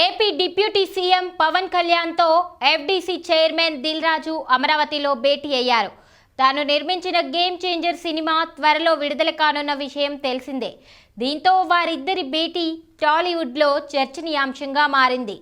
AP deputy CM Pawan కళ్యాణ్తో FDC chairman Dil Raju అమరావతిలో భేటీ అయ్యారు. తాను నిర్మించిన గేమ్ చేంజర్ సినిమా త్వరలో విడుదల కానున్న విషయం తెలిసిందే. దీంతో వారిద్దరి భేటీ టాలీవుడ్లో చర్చనీయాంశంగా మారింది.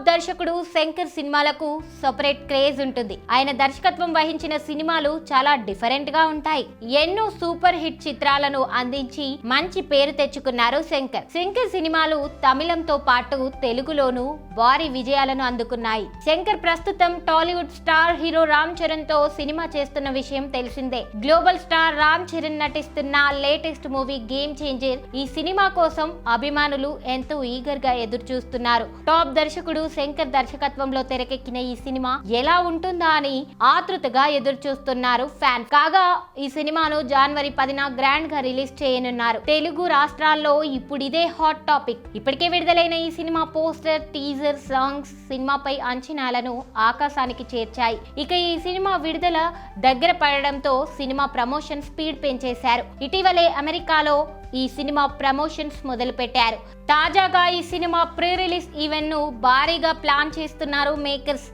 దర్శకుడు శంకర్ సినిమాలకు సెపరేట్ క్రేజ్ ఉంటుంది. ఆయన దర్శకత్వం వహించిన సినిమాలు చాలా డిఫరెంట్ గా ఉంటాయి. ఎన్నో సూపర్ హిట్ చిత్రాలను అందించి మంచి పేరు తెచ్చుకున్నారు శంకర్ సినిమాలు తమిళంతో పాటు తెలుగులోనూ భారీ విజయాలను అందుకున్నాయి. శంకర్ ప్రస్తుతం టాలీవుడ్ స్టార్ హీరో రామ్ చరణ్ తో సినిమా చేస్తున్న విషయం తెలిసిందే. గ్లోబల్ స్టార్ రామ్ చరణ్ నటిస్తున్న లేటెస్ట్ మూవీ గేమ్ చేంజర్. ఈ సినిమా కోసం అభిమానులు ఎంతో ఈగర్ గా ఎదురు చూస్తున్నారు. టాప్ దర్శకుడు శంకర్ దర్శకత్వంలో తెరకెక్కిన ఈ సినిమా ఎలా ఉంటుందా అని ఆతృతగా ఎదురు చూస్తున్నారు ఫ్యాన్. కాగా ఈ సినిమాను జనవరి 10న గ్రాండ్ గా రిలీజ్ చేయనున్నారు. తెలుగు రాష్ట్రాల్లో ఇప్పుడు ఇదే హాట్ టాపిక్. ఇప్పటికే విడుదలైన ఈ సినిమా పోస్టర్, టీజర్, సాంగ్స్ సినిమాపై అంచనాలను ఆకాశానికి చేర్చాయి. ఇక ఈ సినిమా విడుదల దగ్గర పడడంతో సినిమా ప్రమోషన్ స్పీడ్ పెంచేశారు. ఇటీవలే అమెరికాలో ఈ సినిమా ప్రమోషన్స్ మొదలు పెట్టారు. తాజాగా ఈ సినిమా ప్రీ రిలీజ్ ఈవెంట్ ను భారీగా ప్లాన్ చేస్తున్నారు మేకర్స్.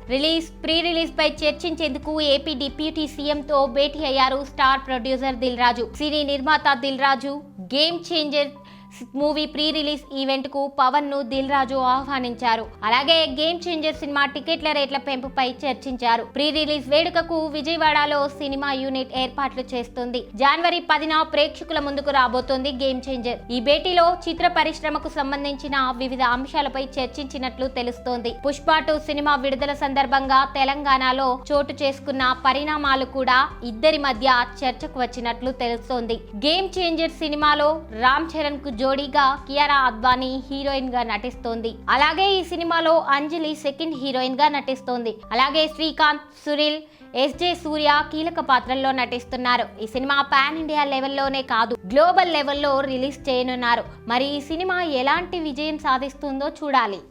ప్రీ రిలీజ్ పై చర్చించేందుకు ఏపీ డిప్యూటీ సీఎం తో భేటీ అయ్యారు star producer Dil Raju. Cine నిర్మాత Dil Raju game changer movie pre release event కు పవన్ ను దిల్ రాజు ఆహ్వానించారు. అలాగే గేమ్ చేంజర్ సినిమా టికెట్ల రేట్ల పెంపుపై చర్చించారు. ప్రీ రిలీజ్ వేడుకకు విజయవాడలో సినిమా యూనిట్ ఏర్పాట్లు చేస్తుంది. జనవరి 10న ప్రేక్షకుల ముందుకు రాబోతోంది గేమ్ చేంజర్. ఈ భేటీలో చిత్ర పరిశ్రమకు సంబంధించిన వివిధ అంశాలపై చర్చించినట్లు తెలుస్తోంది. పుష్ప 2 సినిమా విడుదల సందర్భంగా తెలంగాణలో చోటు చేసుకున్న పరిణామాలు కూడా ఇద్దరి మధ్య చర్చకు వచ్చినట్లు తెలుస్తోంది. గేమ్ చేంజర్ సినిమాలో రామ్ చరణ్ కు జోడీగా కియారా అద్వానీ హీరోయిన్ గా నటిస్తోంది. అలాగే ఈ సినిమాలో అంజలి సెకండ్ హీరోయిన్ గా నటిస్తోంది. అలాగే శ్రీకాంత్, సునీల్, ఎస్జే సూర్య కీలక పాత్రల్లో నటిస్తున్నారు. ఈ సినిమా పాన్ ఇండియా లెవెల్లోనే కాదు, గ్లోబల్ లెవెల్లో రిలీజ్ చేయనున్నారు. మరి ఈ సినిమా ఎలాంటి విజయం సాధిస్తుందో చూడాలి.